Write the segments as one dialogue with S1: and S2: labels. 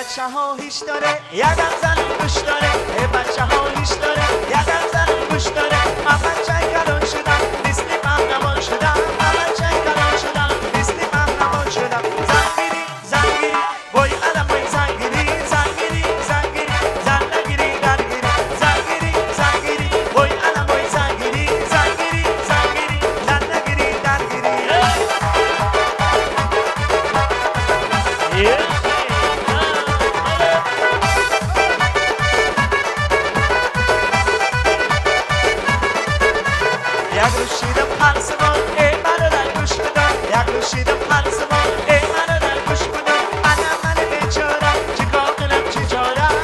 S1: بچه ها هیچ داره یادم زن گوش داره بچه ها هیچ داره یادم زن گوش داره من بچه کلان شدم نیستی پهلوان شدم من بچه کلان شدم نیستی پهلوان شدم زنگیری زنگیری وای علم وای زنگیری زنگیری زنگیری زنگیری درگیری زنگیری زنگیری وای علم وای زنگیری زنگیری زنگیری زنگیری درگیری یک روشیدم پرسمان ای منو در گوش بدم یک روشیدم پرسمان ای منو در گوش بدم من بیچارم چیکار کنم چی چارم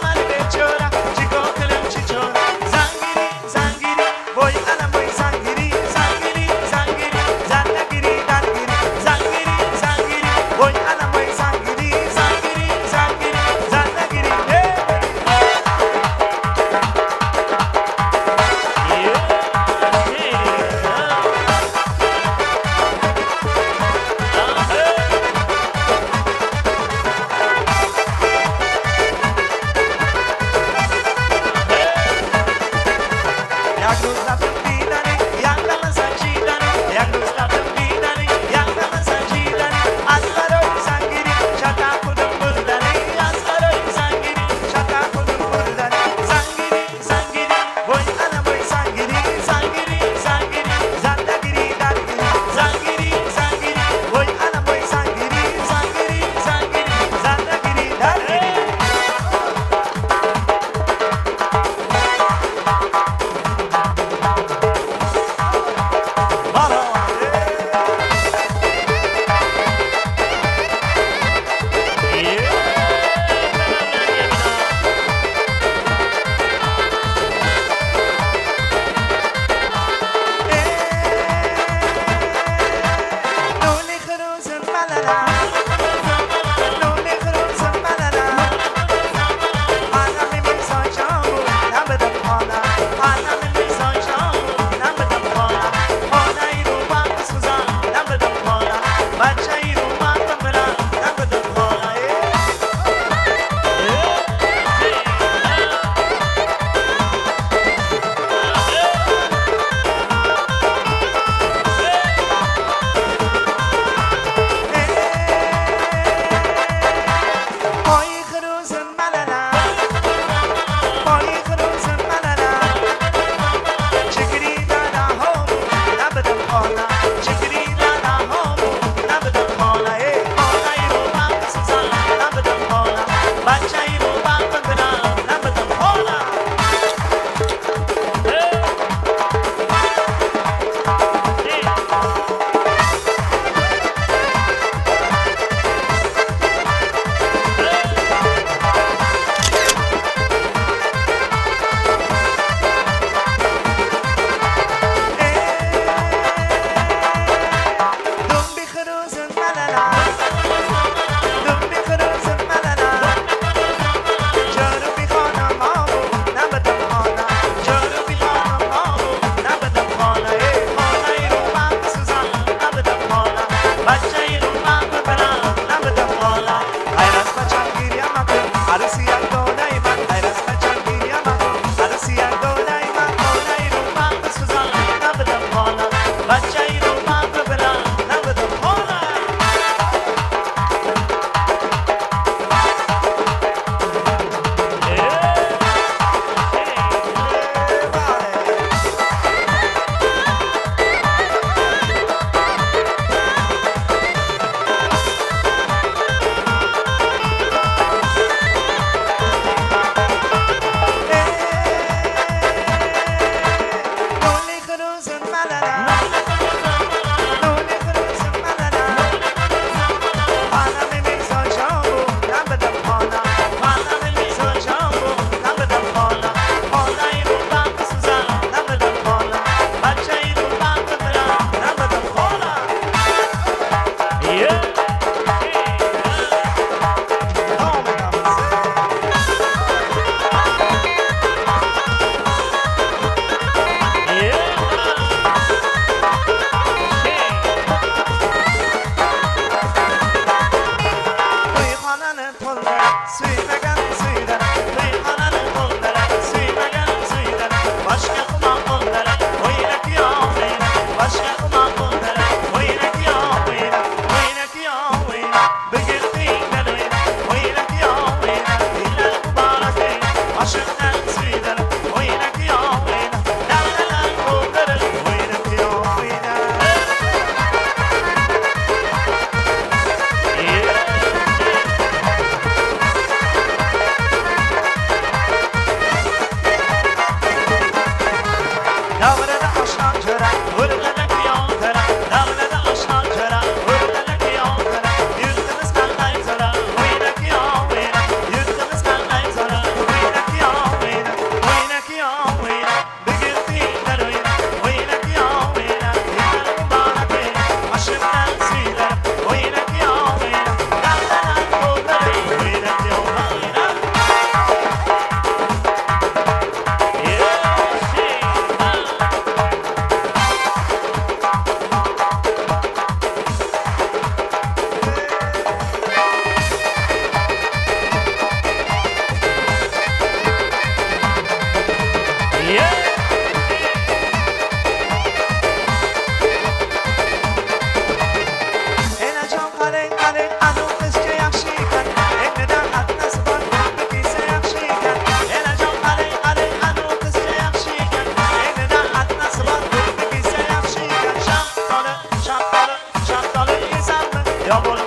S1: من بیچارم چیکار کنم چی چارم زنگیری زنگیری وای علم وای زنگیری زنگیری زنگیری زنگیری درگیری زنگیری زنگیری وای علم وای زنگیری زنگیری زنگیری زنگیری یک روز رفتم دیدنی یک دم سنجیدنی یک روز رفتم دیدنی یک دم سنجیدنی از برای زنگیری شتا خودم بردنی از برای زنگیری شتا خودم بردنی زنگیری زنگیری وای علم وای زنگیری زنگیری زنگیری زندگیری درگیری زنگیری زنگیری وای علم وای زنگیری زنگیری زنگیری زندگیری درگیری لولی خروزم مللا لولی خروزم مللا عالم میزان جامو نبدم حالا عالم میزان جامو نبدم حالا حالا ای رو من بسوزم نبدم حالا بچه ای رو من ببرم نبدم حالا پای خروزم مللا پای خروزم مللا چکری دادا هامو نبدم حالا چکری دادا هامو نبدم حالا حالا ای رو من بسوزم نبدم حالا بچه ای رو من ببرم نبدم حالا دم بخروزم مللا دم بخروزم مللا جارو بخانم آمو نبدم حالا جارو بخانم آمو نبدم حالا حالا ای رو من بسوزم نبدم حالا بچه ای رو من ببرم نبدم حالا ایرز بچم گیریم اکن عروسی یک دونه من ایرز بچم گیریم اکن عروسی یک دونه من حالا ای رو من بسوزم نبدم حالا بچه ای رو من ببرم نبدم حالا یا بالا